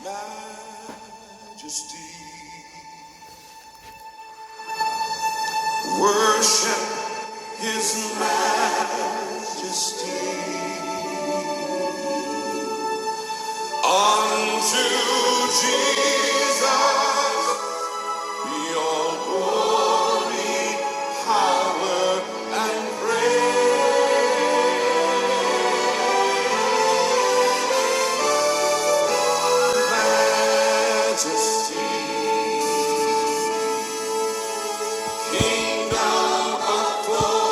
majesty. Worship his majesty. Unto Jesus be all glory, power, and majesty. Kingdom authority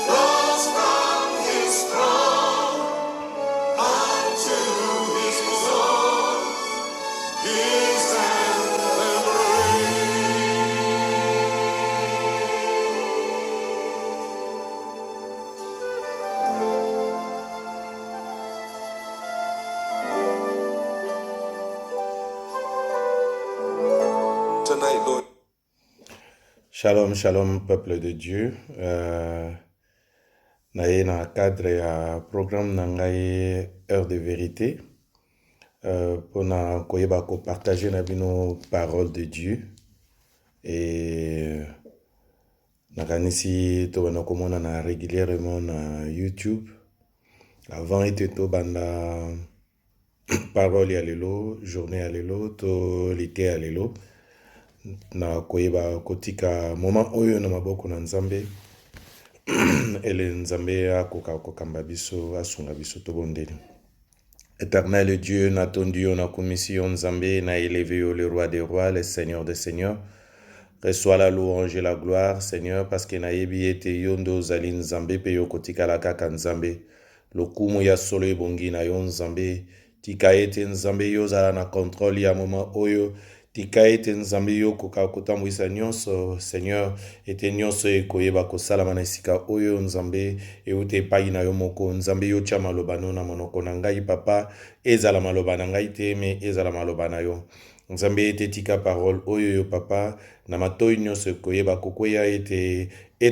flows from his throne unto his throne. His anthem tonight, Lord. Shalom, shalom, peuple de Dieu. Naye na cadre ya programme nangai Heure de Vérité. Pour na koyeba ko partager na bino parole de Dieu. Et nakanisi to bana komona na régulièrement na YouTube. Avant était to banda parole ya lelo, journée ya lelo, to lité ya lelo. Na koyeba kotika moment oyo na maboko na Nzambe. Ele Nzambe akoka kokamba biso asunga biso tobondeli. Éternel Dieu, na attendu na commission Nzambe, na élevé le roi des rois, le seigneur des seigneurs. Reçois la louange et la gloire, Seigneur, parce que na yebi ete yondo zali Nzambe pe yo kotika la kaka Nzambe. Lokumu ya solo ebongi na yo Nzambe. Tika ete Nzambe yo zala na contrôle ya moment oyo. Tika ete Nzambe yo koka kotambwisa nyonso, Seigneur, ete nyonso ekoyeba kosalama na esika oyo Nzambe eute epai na yo moko. Nzambe yo tia maloba no na monoko na ngai papa, ezala maloba na ngai te me ezala maloba na yo. Nzambe ete tika parole oyo yo papa, na matoi nyonso ekoyeba kokoya ete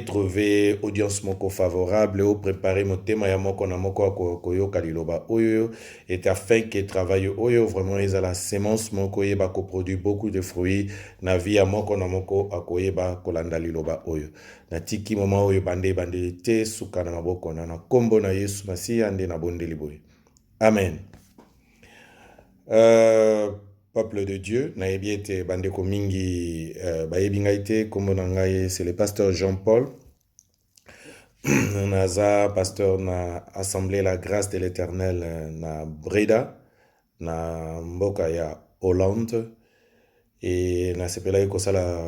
trouvé audience moko favorable ou préparer motema ya moko na moko koyoka liloba oyo et afin que travail oyo vraiment ezala semence moko yeba ko produit beaucoup de fruits na vie ya moko na moko akoyeba kolanda liloba oyo na tiki moment oyo bande te suka na maboko na kombo na Yesu Masiya nde na bondeli boye. Amen. Peuple de Dieu, na yebiete bandeko mingi bayebi ngai te, kombo na ngai c'est le pasteur Jean-Paul. Naza pasteur na Assemblée la grâce de l'Éternel na Breda, na mboka ya Hollande. Et na sepela kosala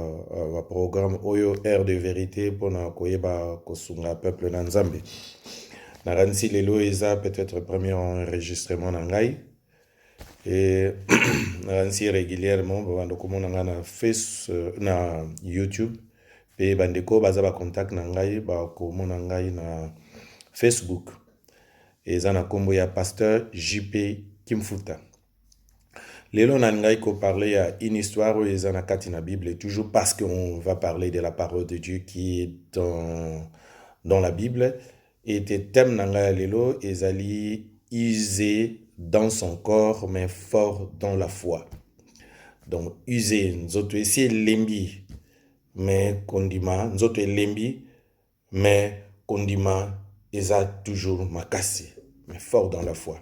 programme oyo Heure de Vérité pona koyeba kosunga peuple na Nzambe. Na ransi lelo eza peut-être premier enregistrement na ngai. Et ainsi régulièrement bandeko mona na na YouTube pe bandeko baza ba contact na ngai ba ko mona ngai na Facebook eza na kombo ya pasteur JP Kimfuta. Lelo na ngai ko parler ya une histoire où eza na kati na Bible toujours parce qu'on va parler de la parole de Dieu qui est dans la Bible et te thème na ngai lelo ezali usé dans son corps, mais fort dans la foi. Donc, usé, nzoto esi lembi, mais kondima, nzoto lembi, mais kondima, eza toujours makasi, mais fort dans la foi.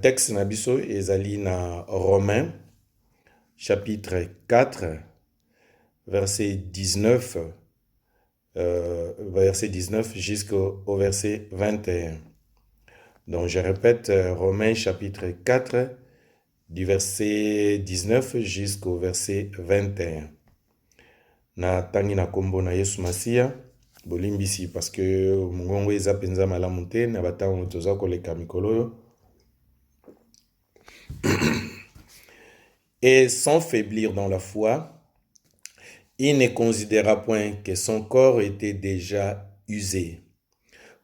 Texte nabiso, ezali na Romains, chapitre 4, verset 19, jusqu'au verset 21. Donc, je répète, Romains chapitre 4, du verset 19 jusqu'au verset 21. Na tangi na kombo na Yesu Masiya, bolimbisi, parce que mungongo eza penza malamu te, na batango toza koleka mikolo. Et sans faiblir dans la foi, il ne considéra point que son corps était déjà usé,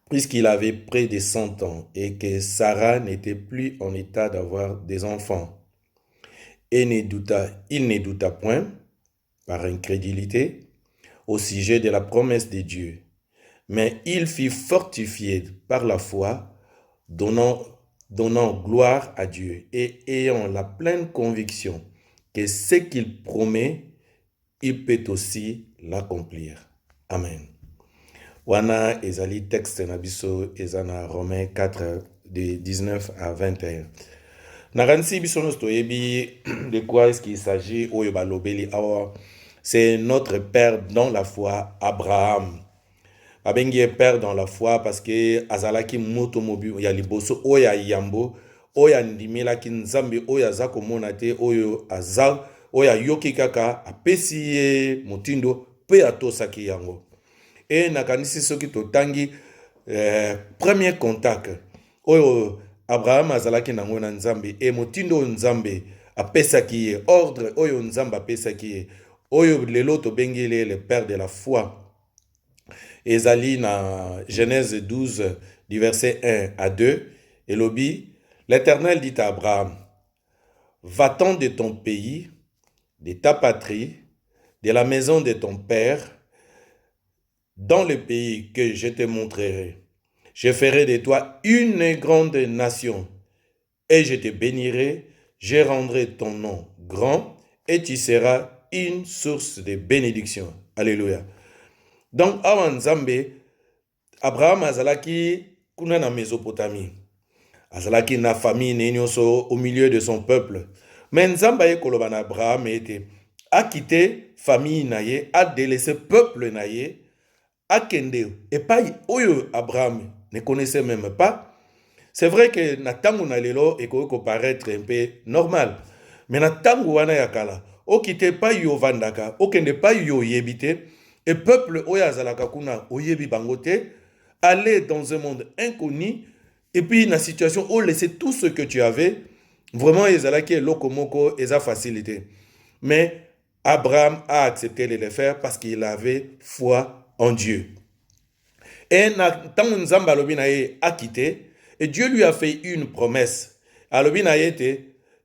puisqu'il avait près de 100 ans et que Sarah n'était plus en état d'avoir des enfants. Et il ne douta point, par incrédulité, au sujet de la promesse de Dieu, mais il fut fortifié par la foi, donnant gloire à Dieu et ayant la pleine conviction que ce qu'il promet, il peut aussi l'accomplir. Amen. Wana ezali texte na biso ezana Romains 4 de 19 à 21. Naransi biso nos toyebi de quoi est-ce qu'il s'agit oyo balobeli awa. C'est notre père dans la foi, Abraham. Abengi père dans la foi parce que azalaki moto mobi ya liboso oya yambo oya ndimelaki nzambe oya za komona te oyo aza oya yoki kaka apesi ye motindo pe atosaki yango. Et nakanisi soki totangi premier contact oyo Abraham azalaki nango na nzambe e motindo nzambe apesaki ye ordre oyo nzambe apesaki ye oyo lelo tobengeli le père de la foi. Ezali na Genèse 12 du verset 1 à 2 elobi l'Éternel dit à Abraham, va-t'en de ton pays, de ta patrie, de la maison de ton père, dans le pays que je te montrerai. Je ferai de toi une grande nation et je te bénirai, je rendrai ton nom grand et tu seras une source de bénédiction. Alléluia. Donc, avant Nzambe, Abraham azalaki kuna na Mésopotamie. Azalaki na famille nenyoso au milieu de son peuple. Mais Nzambe ye koloba na Abraham était a quitté famille naye, a délaissé peuple naye, a kende et pas oyo Abraham ne connaissait même pas. C'est vrai que na tango na lelo eko paraître un peu normal. Mais na tango wana yakala, o quitté pas yo vandaka, o kende pas yo yebite. Et peuple oya zalaka kuna oyebi bangote, aller dans un monde inconnu et puis na situation où laisser tout ce que tu avais, vraiment ezalaki lokomoko eza facilité. Mais Abraham a accepté de le faire parce qu'il avait foi en Dieu. Et na tango nzamba alobi na ye a quitté et Dieu lui a fait une promesse. Alobi na ye te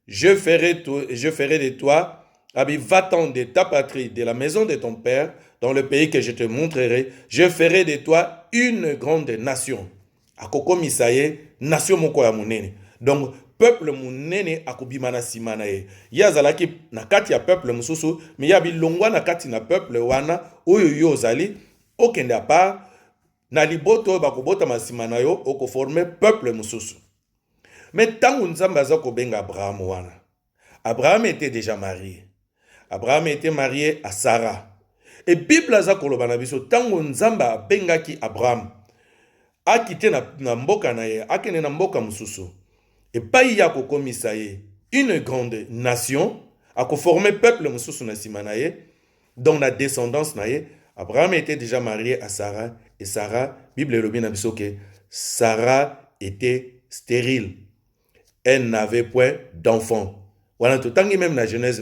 je ferai de toi va-t'en de ta patrie, de la maison de ton père, dans le pays que je te montrerai, je ferai de toi une grande nation. Akoko misaye, nation moko ya munene. Donc, peuple munene akobima na sima na ye. Yazalaki na kati ya peuple mususu, mais ya bilongwa na kati na peuple wana, oyo yo ozali, okende a part, na liboto bakobota masima na yo, okoforme peuple mususu. Mais tango nzambe aza kobenga Abraham wana, Abraham était déjà marié. Abraham était marié à Sarah. Et Bible aza koloba na biso tango nzamba abengaki Abraham a quitté na mboka na ye akende na mboka mususu et pai ya kokomisa ye une grande nation akoformer peuple mususu na sima na ye dans la descendance na ye. Abraham était déjà marié à Sarah et Sarah Bible elobi na biso que Sarah était stérile, elle n'avait point d'enfant. Voilà totangi même na Genèse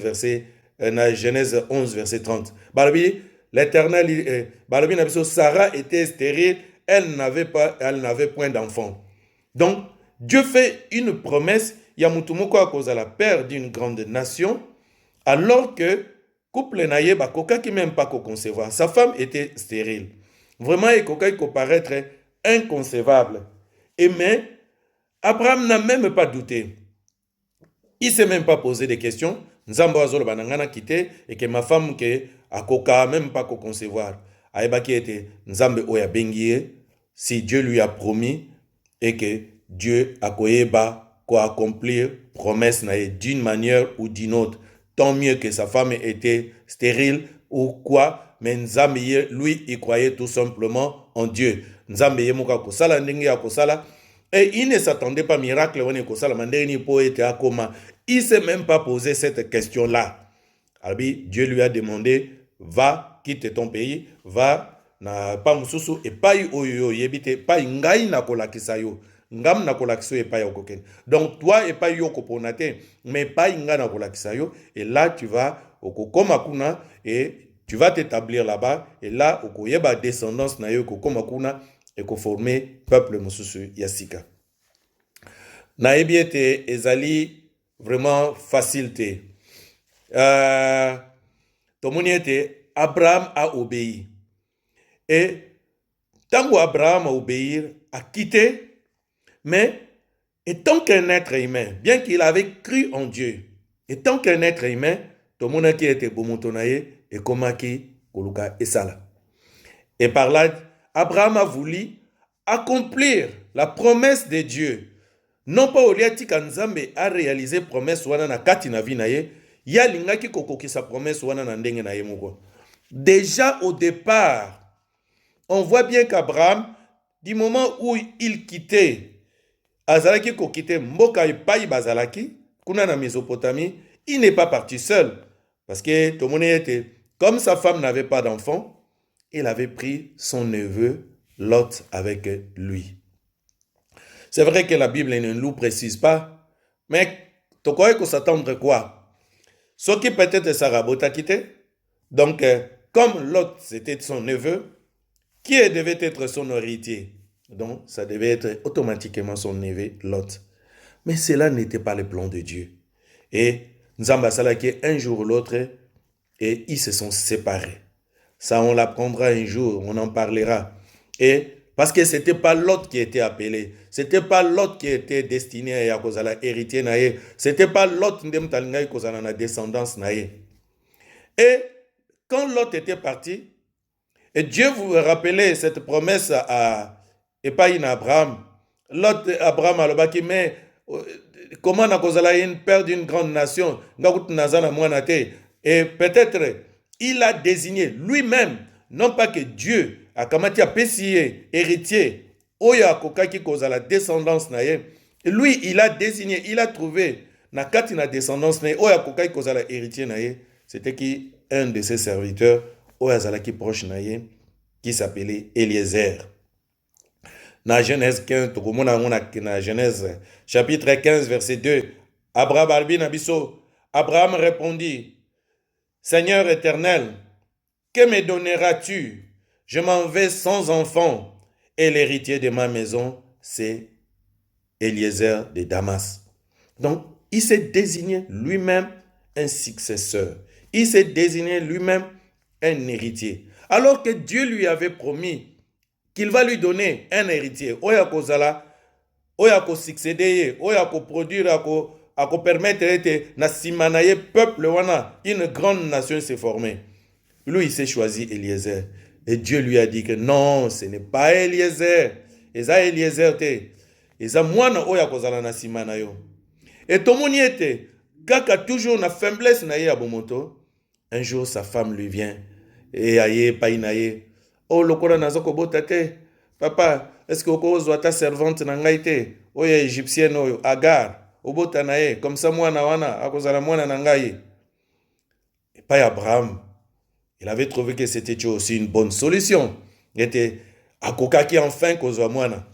11 verset 30. Balobi l'Éternel balobi na biso Sarah était stérile, elle n'avait point d'enfant. Donc Dieu fait une promesse ya mutu moko akozala père d'une grande nation alors que couple na ye bakokaki même pas ko concevoir. Sa femme était stérile. Vraiment ekokaki ko paraître inconcevable. Et mais Abraham n'a même pas douté. Il s'est même pas posé de questions. Nzambo azolo banangana quitté et que ma femme que akoka même pas ko concevoir. Aebaki était Nzambe oya bengie si Dieu lui a promis et que Dieu a koyeba ko accomplir promesse na d'une manière ou d'une autre. Tant mieux que sa femme était stérile ou quoi, mais Nzambe lui il croyait tout simplement en Dieu. Nzambe yemuka ko sala ndenge ya ko sala. Et il ne s'attendait pas miracle. Il ne s'est même pas posé cette question-là. Alors, Dieu lui a demandé, va, quitte ton pays, va, na pas mususu, et pas oyo, yebite, pas ngai na kolakisa yo. Ngam na kolakisa et pas yokoken. Donc, toi et pas yokoponate, mais pas nga na kolakisa yo. Et là, tu vas, okokomakuna, et tu vas t'établir là-bas. Et là, okoyeba descendance na yo, okokomakuna, et ko former peuple mususu yasika. Naebi ete ezali vraiment facilité. Tomoni ete Abraham a obéi. Et Tango Abraham a obéi, a quitté, mais étant qu'un être humain, bien qu'il avait cru en Dieu, étant qu'un être humain, tout le monde qui était bomotonaye et comment qui koluka esala. Et par là, Abraham a voulu accomplir la promesse de Dieu. Non pas au lieu Nzambe a réalisé promesse wana na kati na vie na ye, ya lingaki kokoki sa promesse wana na ndenge na ye moko. Déjà au départ, on voit bien qu'Abraham, du moment où il quittait Azalaki kokite mboka epai bazalaki, kuna na Mésopotamie, il n'est pas parti seul. Parce que tout le monde était, comme sa femme n'avait pas d'enfant, il avait pris son neveu Lot avec lui. C'est vrai que la Bible ne nous précise pas, mais tu crois qu'on s'attendre quoi? Ce qui peut-être Sarabota quitté. Donc, comme Lot c'était son neveu, qui devait être son héritier? Donc, ça devait être automatiquement son neveu Lot. Mais cela n'était pas le plan de Dieu. Et Nzamba Salaki, un jour ou l'autre, et ils se sont séparés. Ça, on l'apprendra un jour, on en parlera. Et parce que ce n'était pas Lot qui était appelé, ce n'était pas Lot qui était destiné à cause de l'héritier, ce n'était pas Lot qui était à cause de la descendance. Et quand Lot était parti, et Dieu vous rappelait cette promesse à Abraham. Lot, Abraham a le mais comment na kozala une père d'une grande nation, et peut-être il a désigné lui-même, non pas que Dieu a kamati a pessier héritier, oya kokaki kozala descendance na ye. Lui, il a désigné, il a trouvé na kati na descendance na ye, oya kokaki kozala héritier na ye. C'était qui un de ses serviteurs, oya zalaki proche na ye, qui s'appelait Eliezer. Dans Genèse 15, dans Genèse chapitre 15, verset 2, Abraham répondit, Seigneur éternel, que me donneras-tu? Je m'en vais sans enfant, et l'héritier de ma maison, c'est Eliezer de Damas. Donc, il s'est désigné lui-même un successeur. Il s'est désigné lui-même un héritier. Alors que Dieu lui avait promis qu'il va lui donner un héritier. Oya kozala, oya ko succéder, oya ko produire, à permettre na simanaye peuple wana, une grande nation s'est formée. Lui, il s'est choisi Eliezer. Et Dieu lui a dit que non, ce n'est pas Eliezer. Eza Eliezer te. Eza mwana oya kozala na simanayo. Et tomoni était, kaka toujours na faiblesse na ye ya bomoto. Un jour, sa femme lui vient. Et aye, painaye. Oh, lokola nazoko botate. Papa, est-ce que okozwa ta servante na ngai te? Oya égyptienne oyo, Agar. Obota na ye. Comme ça, mwana wana, akozala mwana na ngai. Et pas Abraham. Il avait trouvé que c'était aussi une bonne solution. Il était akokaki enfin kozwa mwana.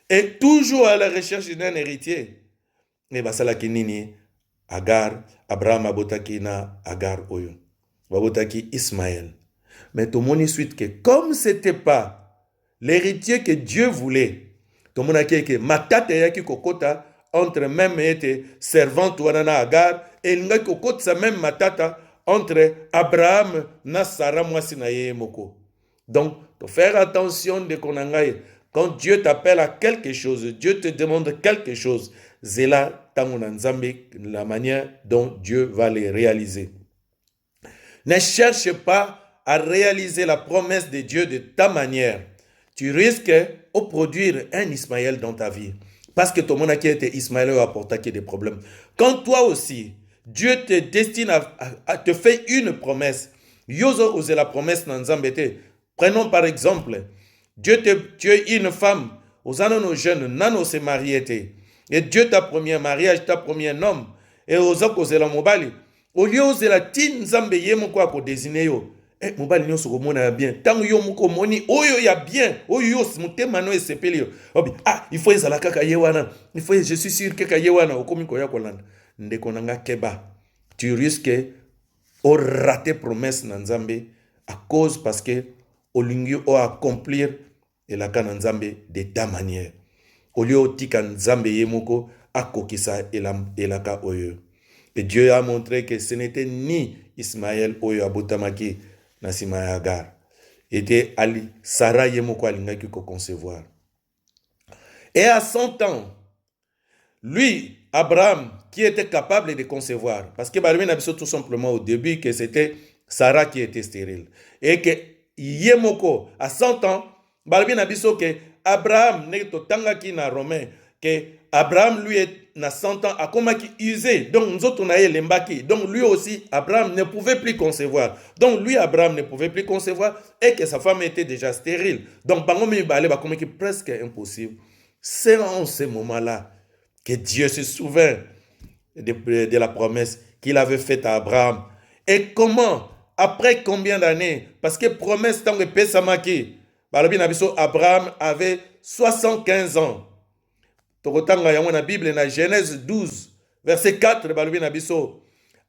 Et toujours à la recherche d'un héritier. Et basala kinini, Agar, Abraham abotaki na Agar oyo. Babotaki Ismaël. Mais tout le monde suite que comme ce n'était pas l'héritier que Dieu voulait, tout le monde a dit que matata yaki kokota entre même était servante wanana Agar et il kokota sa même matata entre Abraham na Sarah mwasi na ye moko. Donc, faut faire attention de konangaye. Quand Dieu t'appelle à quelque chose, Dieu te demande quelque chose, c'est là la manière dont Dieu va les réaliser. Ne cherche pas à réaliser la promesse de Dieu de ta manière. Tu risques de produire un Ismaël dans ta vie. Parce que ton monde qui était Ismaël a apporté des problèmes. Quand toi aussi, Dieu te destine à te faire une promesse. Yozo osé la promesse dans Nzambete. Prenons par exemple, tu es une femme, aux nos jeunes, nano se marié. Et Dieu t'a promis un mariage, t'a promis un homme. Et aux autres, osé la mobali. Au lieu de la tin Nzambe yemoko a ko désigner yo. Mobali nyo soko mona bien. Tant yo moko moni, oyo ya bien. Oyo yo mutema no esepeli yo. Il faut ezala kaka yewana. Il faut, je suis sûr que yewana okomi ko ya kolanda. Ndeko nanga keba. Tu risques de rater promesse na Nzambe à cause parce que olingi o accomplir et la kana Nzambe de ta manière. Au lieu de tika Nzambe yemoko akokisa elaka oyo. Et Dieu a montré que ce n'était ni Ismaël oyo abotamaki na sima ya Agar. était Ali, Sarah Yemoko alingaki ko concevoir. Et à 100 ans, lui, Abraham, qui était capable de concevoir, parce que Balobi n'a tout simplement au début que c'était Sarah qui était stérile. Et que Yemoko, à 100 ans, Balobi n'a que Abraham n'est to tangaki na Romain, que Abraham lui est na 100 ans, a comment qui usé. Donc nous autres on a l'embaki. Donc lui aussi, Abraham ne pouvait plus concevoir. Donc lui, Abraham ne pouvait plus concevoir et que sa femme était déjà stérile. Donc bangomi balé ba comme qui presque impossible. C'est en ce moment-là que Dieu se souvient de la promesse qu'il avait faite à Abraham. Et comment, après combien d'années, parce que promesse tant que Pesamaki, Abraham avait 75 ans. Tokotanga yango na Bible na Genèse 12, verset 4,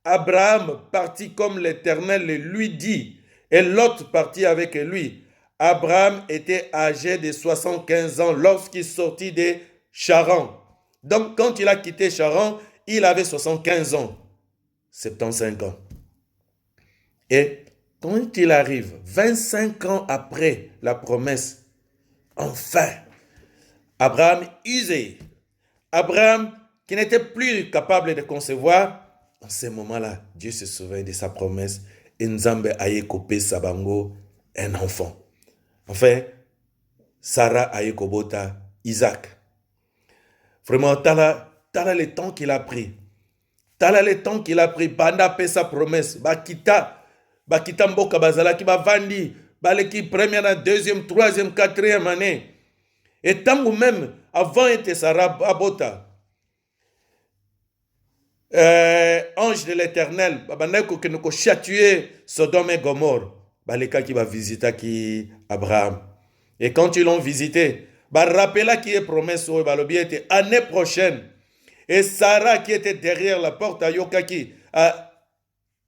Abraham partit comme l'Éternel le lui dit, et Lot partit avec lui. Abraham était âgé de 75 ans lorsqu'il sortit de Charan. Donc, quand il a quitté Charan, il avait 75 ans, 75 ans. Et quand il arrive, 25 ans après la promesse, enfin, Abraham usé, Abraham qui n'était plus capable de concevoir, en ce moment-là, Dieu se souvient de sa promesse, et Nzambe aye kopé sabango un enfant. Enfin, Sarah aye kobota Isaac. Vraiment, t'as le temps qu'il a pris. T'as le temps qu'il a pris. Banda pe sa promesse. Bakita mboka bazala ki ba vandi. Baleki première, deuxième, troisième, quatrième année. Et tant même, avant était Sarah abota. Ange de l'Éternel, babaneko que nous chatuer Sodome et Gomorre. Baleka qui va visiter qui Abraham. Et quand ils l'ont visité, rappela qui est promesse au Balobi était année prochaine. Et Sarah qui était derrière la porte à Yokaki,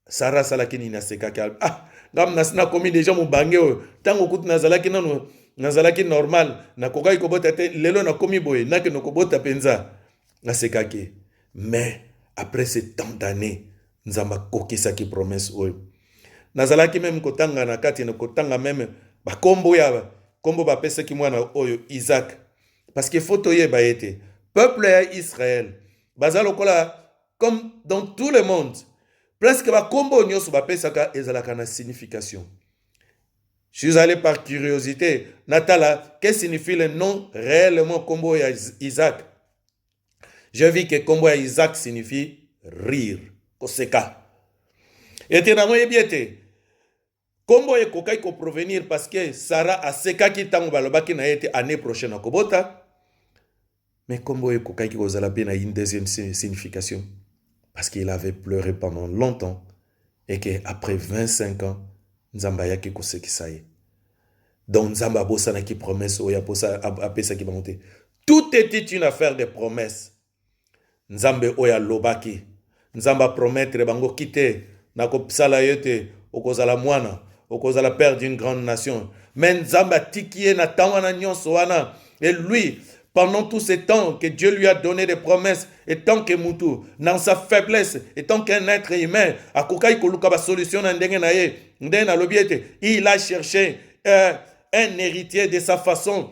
Sarah Salakini na sekaka. Ngam nasna komi déjà mon bangé tango kut nazalaki nanu nazalaki normal na kokai kobota te lelo na komi boye na ke no kobota penza na sekaki. Mais après ces tant d'années, nzamba kokisa ki promesse oyo. Nazalaki même kotanga na kati na kotanga même ba kombo ya kombo ba pesa ki mwana oyo Isaac. Parce que photo ye ba été peuple ya Israël. Bazalo kola comme dans tout le monde. Presque ba kombo nyoso ba pesa ka ezalaka na signification. Je suis allé par curiosité. Natala, qu'est-ce que signifie le nom réellement kombo ya Isaac? Je vis que kombo ya Isaac signifie rire. Koseka. Et tenamo yebiete. Kombo ye kokai ko provenir parce que Sarah a seka ki tango balobaki na été année prochaine à Kobota. Mais kombo ye kokai ki kozala pe na une deuxième signification. Parce qu'il avait pleuré pendant longtemps et qu'après 25 ans, Nzamba yaki koseki saye. Donc Nzamba bossa na ki promesse oya posa apesa ki bangote. Tout était une affaire de promesses. Nzambe oya lobaki. Nzamba promettre bango kite na kopsala yote okozala mwana, okozala père d'une grande nation. Mais Nzamba tikiye na tawana nyonso wana. Et lui, pendant tout ce temps que Dieu lui a donné des promesses, et tant que Moutou, dans sa faiblesse, et tant qu'un être humain, à Kokai Koluka solution il a cherché un héritier de sa façon,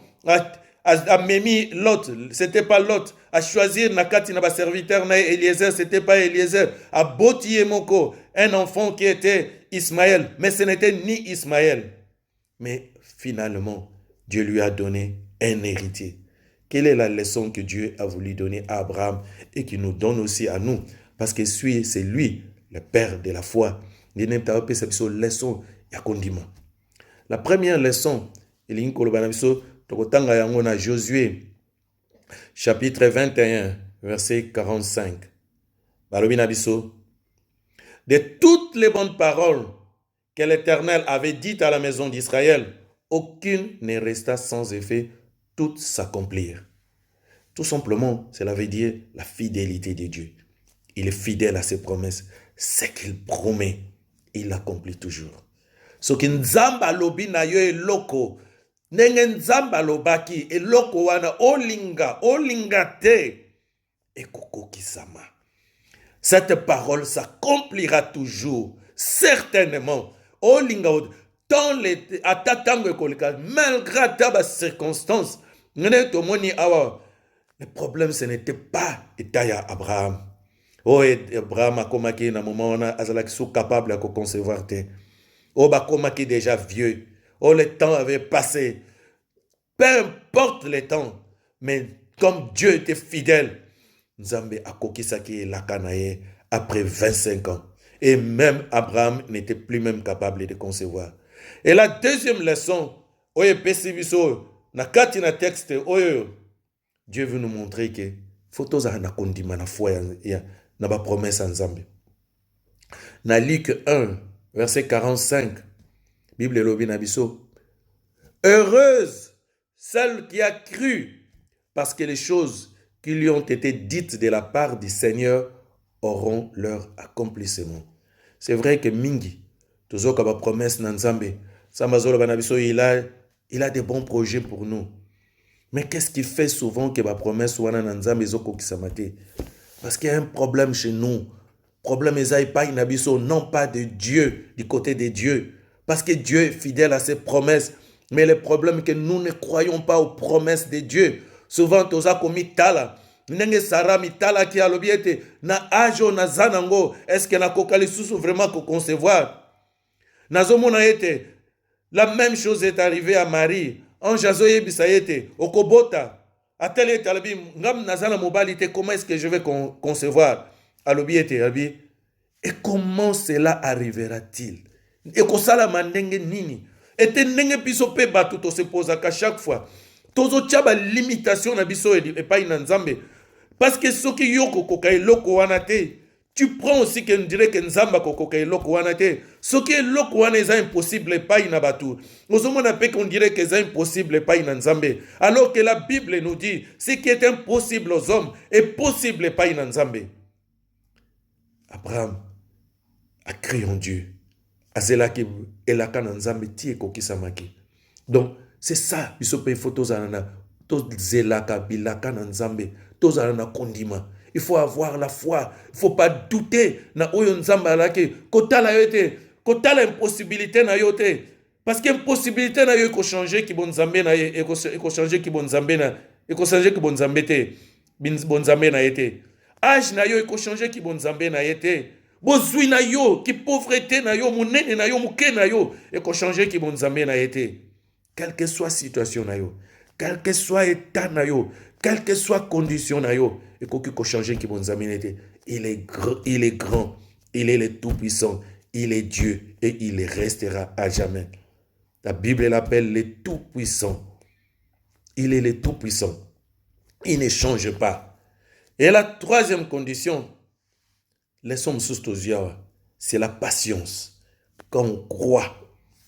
à Mémi Lot, c'était pas Lot, à choisir Nakati Naba serviteur na Eliezer, c'était pas Eliezer, à Boti Moko, un enfant qui était Ismaël, mais ce n'était ni Ismaël. Mais finalement, Dieu lui a donné un héritier. Quelle est la leçon que Dieu a voulu donner à Abraham et qui nous donne aussi à nous? Parce que c'est lui, le père de la foi. La première leçon, Josué, chapitre 21, verset 45. De toutes les bonnes paroles que l'Éternel avait dites à la maison d'Israël, aucune ne resta sans effet. Tout s'accomplir. Tout simplement, cela veut dire la fidélité de Dieu. Il est fidèle à ses promesses. Ce qu'il promet, il l'accomplit toujours. Ce qui nzamba lobi na yo eloko, nenge nzamba lobaki eloko wana olinga te ekoko kisama. Cette parole s'accomplira toujours, certainement. Olinga Tant les ata tango ekoleka, malgré ta circonstance, le problème ce n'était pas Etaya Abraham. Oh, Abraham a komaki na moment on a azalaki sous capable de concevoir te. Oh, ba komaki déjà vieux. Oh, le temps avait passé. Peu importe le temps, mais comme Dieu était fidèle, Nzambe a kokisaki lakanaye après 25 ans. Et même Abraham n'était plus même capable de concevoir. Et la deuxième leçon, oye pesibiso, na kati na texte, oye, Dieu veut nous montrer que photos a na kondima na foi na ba promesse en Nzambe. Na Luc 1, verset 45, Bible lobi na biso. Heureuse celle qui a cru, parce que les choses qui lui ont été dites de la part du Seigneur auront leur accomplissement. C'est vrai que mingi, toujours comme promesse na Nzambe, Samazolo Banabiso, il a des bons projets pour nous. Mais qu'est-ce qui fait souvent que ma promesse soit na Nzambe ezoko kisamate? Parce qu'il y a un problème chez nous. Problème est pas inabiso, non pas de Dieu, du côté de Dieu. Parce que Dieu est fidèle à ses promesses. Mais le problème est que nous ne croyons pas aux promesses de Dieu. Souvent, toza komi tala. Nenge Sarah mitala ki alobiete na ajo na zanango. Est-ce que na kokali susu vraiment ko concevoir? Nazomona ete. La même chose est arrivée à Marie. En jazoye bisayete. Okobota. Atel ete alabi. Ngam nazana mobalite. Comment est-ce que je vais concevoir? Alobiete alabi. Et comment cela arrivera-t-il? Et kosala mandenge nini? Et tenenge biso pe batu to se pose qu'à chaque fois. Tozo tchaba limitation na biso et pas ina Nzambe. Parce que ce qui yoko kokai loko wanate, tu prends aussi que nous dirait que Nzamba kokai loko wanate. Ce qui est loko wana est impossible pas ina batu. Nous on appelle qu'on dirait que c'est impossible pas ina Nzambe. Alors que la Bible nous dit ce qui est impossible aux hommes est possible pas ina Nzambe. Abraham a crié en Dieu. Azelaki elaka na Nzambe tie kokisamaki. Donc c'est ça, bisope photos anana, to zelaka bilaka na Nzambe, to anana kondima. Il faut avoir la foi, il faut pas douter na oyo Nzambe alaki, kotala yote, kotala impossibilité na yote. Parce que impossibilité na yo ko changer ki bon Nzambe na e ko changer ki bon Nzambe na, e ko changer ki bon Nzambe te, bon Nzambe na yete. Âge na yo ko changer ki bon Nzambe na yete. Bozui na yo, ki pauvreté na yo, monene na yo, muke na yo, et ko changer ki bon Nzambe na yete. Quelle que soit situation na yo, quel que soit état na yo, quelle que soit condition na yo, et ko changer ki bon Nzambe na yete. Il est grand, il est le tout-puissant, il est Dieu et il restera à jamais. La Bible l'appelle le tout-puissant. Il est le tout-puissant. Il ne change pas. Et la troisième condition, laissons c'est la patience. Quand on croit,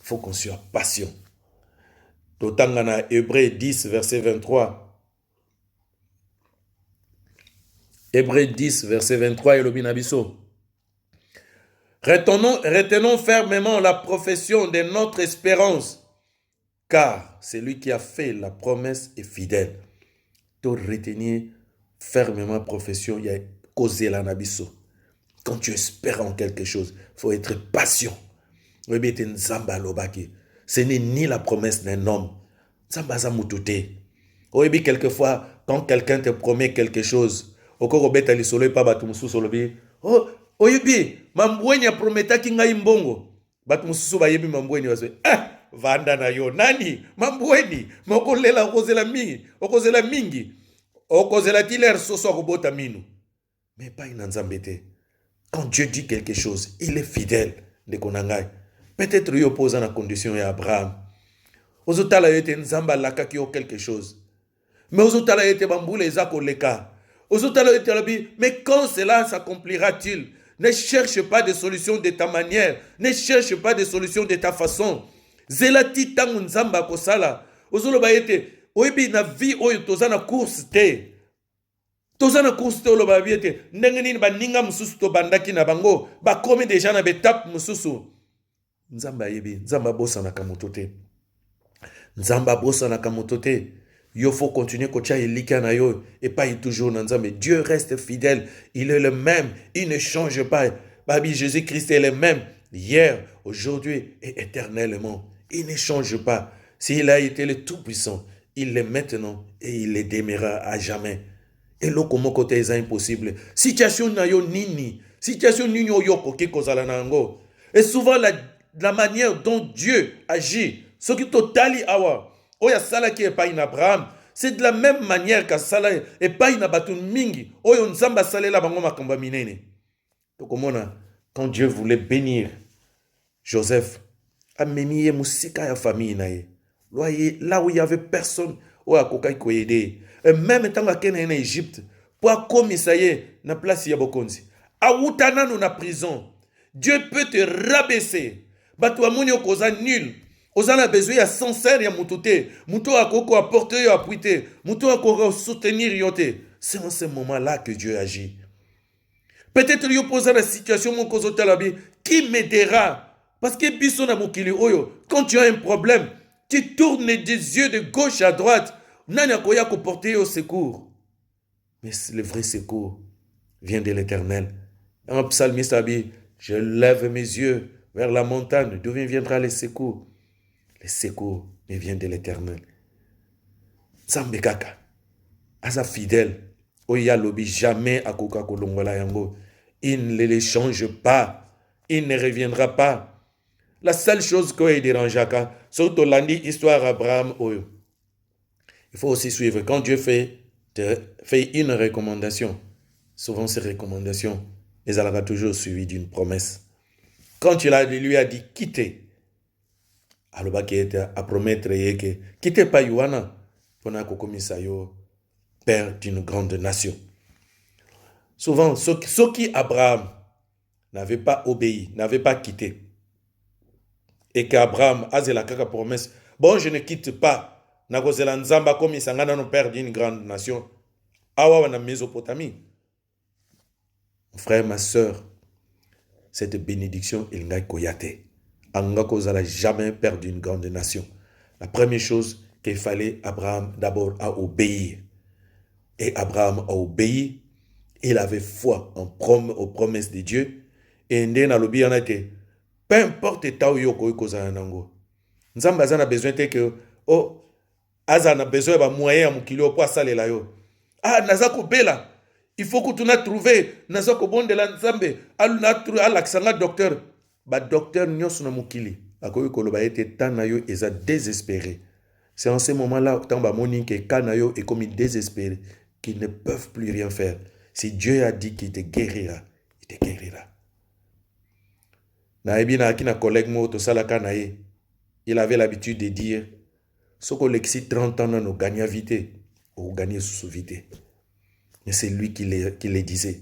il faut qu'on soit patient. Totangana Hébreux 10, verset 23. Hébreux 10, verset 23, Elobinabiso. Retenons fermement la profession de notre espérance, car celui qui a fait la promesse est fidèle. To retenir fermement la profession, il y a causé la nabiso. Quand tu espères en quelque chose, il faut être patient. Ce n'est ni la promesse d'un homme. Quelquefois, quand quelqu'un te promet quelque chose, oh, oyebi, mambweni prometaki ngai mbongo. Batu mususu bayebi mambweni waswe. Vanda na yo nani? Mambweni, mokolela okozela mingi. Okozela tiler soso akobota minu. Mais pas une Nzambete. Quand Dieu dit quelque chose, il est fidèle de Konangai. Peut-être il oppose à la condition d'Abraham. Ozotala yete Nzamba lakaki o quelque chose. Mais ozotala yete bamboule ezako leka. Ozotala yete labi, mais quand cela s'accomplira-t-il? Ne cherche pas de solution de ta manière. Ne cherche pas de solution de ta façon. Zelati tangu Nzamba kosala. Ozoloba yete, oyebi na vie oyo tozana course te. Tozana course te oloba biete. Ndenge nini baninga mususu to bandaki na bango. Bakomi déjà na betap mususu. Nzamba yebi, Nzamba bossa na kamoto te. Nzamba bossa na kamoto te. Yo faut continuer kocha elika na yo et pas toujours na Nzambe. Dieu reste fidèle, il est le même, il ne change pas. Babi Jésus-Christ est le même hier, aujourd'hui et éternellement. Il ne change pas. S'il a été le Tout-Puissant, il l'est maintenant et il le demeurera à jamais. Et là, comment côté est impossible? Situation na yo nini, situation nini yoko ke kozala nango. Et souvent la manière dont Dieu agit, ce qui totali awa, oya sala qui est pas in Abraham, c'est de la même manière que sala et pas in batun mingi, oyo nzamba salela bango makamba minene. Donc quand Dieu voulait bénir Joseph, ameniye musika ya famille naye. Là où il y avait personne, oya kokai ko aider. Et même tant qu'il est en Égypte, pour commissaire na place ya bokonzi. Awutana no na prison. Dieu peut te rabaisser. Batu amoni okoza nul. Ozana besoin ya sincère ya mutote. Muto akoko apporter yo appuiter. Muto akoko soutenir yote. C'est en ce moment-là que Dieu agit. Peut-être yo posa la situation mon kozo talabi qui m'aidera parce que biso na mokili oyo quand tu as un problème, tu tournes des yeux de gauche à droite. Nani akoya ko porter au secours. Mais le vrai secours vient de l'Éternel. Un psalmiste a dit, je lève mes yeux vers la montagne, d'où viendra le secours? Le secours me vient de l'Éternel. Zambe kaka, asa fidèle, oya lobi jamais akoka kolongola yango. Il ne les change pas, il ne reviendra pas. La seule chose qui dérange, surtout l'andi histoire Abraham oyo. Il faut aussi suivre. Quand Dieu fait une recommandation, souvent ces recommandations, elles seront toujours suivies d'une promesse. Quand il lui a dit quittez, alors à promettre que quittez pas Yohana, pour yo père d'une grande nation. Souvent, ceux qui Abraham n'avait pas obéi, n'avait pas quitté, et qu'Abraham a la promesse, bon, je ne quitte pas. Nakozela nzamba comme isangana no père d'une grande nation. Awa na Mésopotamie. Mon frère, ma soeur, cette bénédiction, il n'a koyate. Anga kozala jamais père d'une grande nation. La première chose qu'il fallait, Abraham d'abord a obéi. Et Abraham a obéi. Il avait foi aux promesses de Dieu. Et ndena lobi en a été. Peu importe ta yoko kozala nango. Nzamba a besoin que Aza na besoin de moyens à mukili pour salela yo. Ah, nazako bela. Il faut que tu n'as trouvé nazako bon de la nzambe. Alaksanga docteur. Ba docteur nyos na mukili. Akoyo koloba ete tanayo eza désespéré. C'est en ce moment-là tant ba moni que kanayo est comme désespéré qu'ils ne peuvent plus rien faire. Si Dieu a dit qu'il te guérira, il te guérira. Na ebina akina collègue mo to sala kanaye. Il avait l'habitude de dire ce qu'on l'excite 30 ans, on gagne à vite, ou gagne sous vite. Mais c'est lui qui le disait.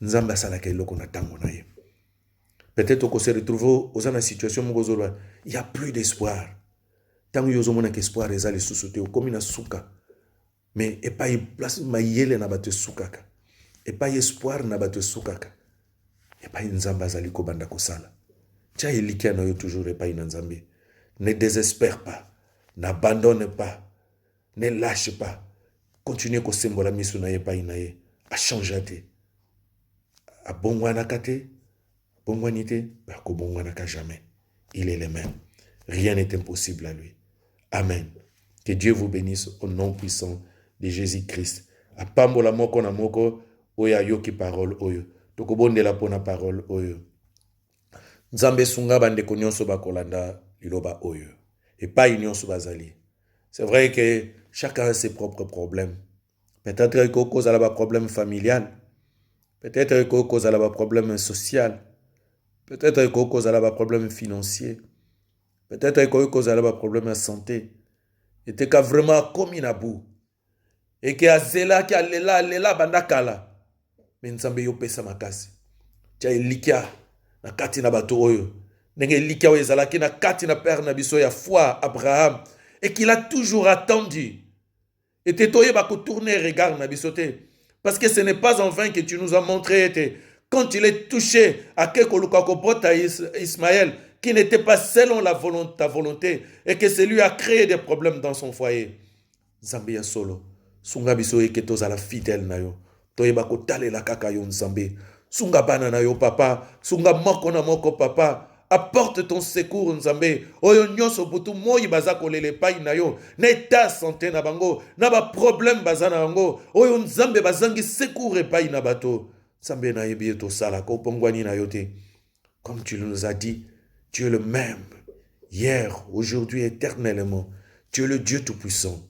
Nzamba salaka iloko na tango na ye. Peut-être qu'on se retrouve dans une situation où il n'y a plus d'espoir. Tant que vous avez espoir, vous allez sous-sauter, comme une souka. Mais et pas place mayele na bate soukaka. Et pas espoir na bate soukaka. Et pas nzamba zali ko banda ko sala. Tia elikia na yo toujours et pas nzambe. Ne désespère pas. N'abandonne pas. Ne lâche pas. Continue à sembola misu na ye pa inaye. A changer. A bongwana kate. Bongwanite. Ba ko bongwana ka jamais. Il est le même. Rien n'est impossible à lui. Amen. Que Dieu vous bénisse au nom puissant de Jésus-Christ. A pambola moko na moko. Oya yoki parole oyo. Toko bondela pona parole oyo. Nzambe sunga bande konyonso bakolanda liloba oyo. Et pas union sous Bazali. C'est vrai que chacun a ses propres problèmes. Peut-être qu'il y a cause à la problème familial. Peut-être qu'il y a cause à la problème social. Peut-être qu'il y a cause à la problème financier. Peut-être qu'il y a cause à la problème de santé. Et que vraiment comme il a bout. Et que azela qui a lela bandakala. Mais nzambe yo pesa makasi. Tia likia na kati na bato oyo. Nenge likia ezalaki na kati na père na biso ya foi Abraham et qu'il a toujours attendu. Et tetoye ba ko tourner regard na bisote parce que ce n'est pas en vain que tu nous as montré quand il est touché à quelque kopota Ismaël qui n'était pas selon ta volonté et que c'est lui a créé des problèmes dans son foyer. Zambia solo sunga biso e que tozala fidèle na yo. Toye ba ko talela kaka yo Nzambe. Sunga bana na yo papa, sunga moko na moko papa. Apporte ton secours nzambe. Oyo nyonso butu moi baza kolele pai na yo. Na état santé na bango, na ba problème baza na bango. Oyo nzambe bazangi secours epai na bato. Nzambe na yebi to sala ko pongwani na yo te. Comme tu nous as dit, tu es le même hier, aujourd'hui, éternellement. Tu es le Dieu tout-puissant.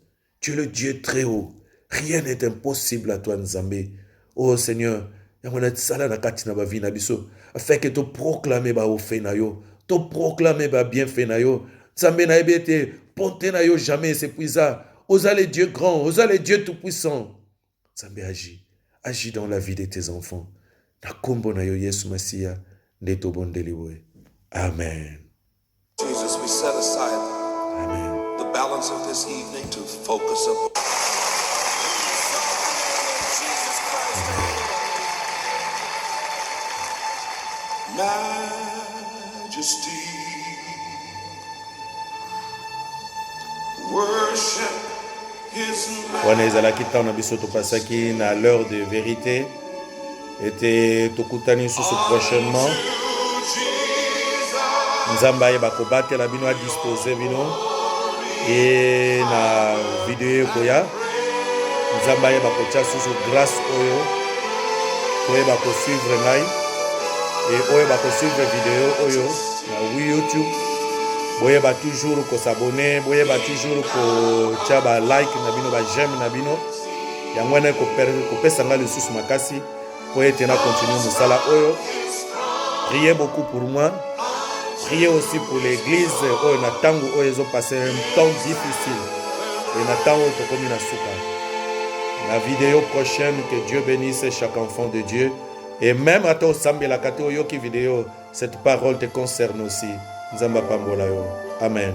Tu es le Dieu très haut. Rien n'est impossible à toi, Nzambe. Oh Seigneur, afin que tu proclames ba ofe na yo, tu proclames ba bienfait na yo. Nzambe na ebete, ponte na yo jamais s'épuisa. Osa le Dieu grand, osa le Dieu tout-puissant. Nzambe agit, agis dans la vie de tes enfants. Na kombo na yo Yesu Masiya, ndeto bondeliwe. Amen. Jesus, we set aside Amen. the balance of this evening to focus up. Majesty, worship His Wana ezalaki ntango na biso topasaki na l'heure de vérité ete tokutani susu prochainement. Nzambe ayeba kobatela bino adispose bino e na video koya. Nzambe ayeba kotia susu grâce oyo koyeba kosuivre ngai e oyo bakosuivre video oyo na YouTube. Boyeba toujours ko s'abonner, boyeba toujours ko tia ba like na bino ba j'aime na bino. Yango wana ko pesa nga lisusu makasi po ete na continuer musala oyo. Priez beaucoup pour moi. Priez aussi pour l'église oyo na tango oyo ezo passer un temps difficile. Et na tango tokomi na suka. La vidéo prochaine, que Dieu bénisse chaque enfant de Dieu. Et même à toi, Sambela Kato Yoki vidéo, cette parole te concerne aussi. Nzamba Pambola yo. Amen.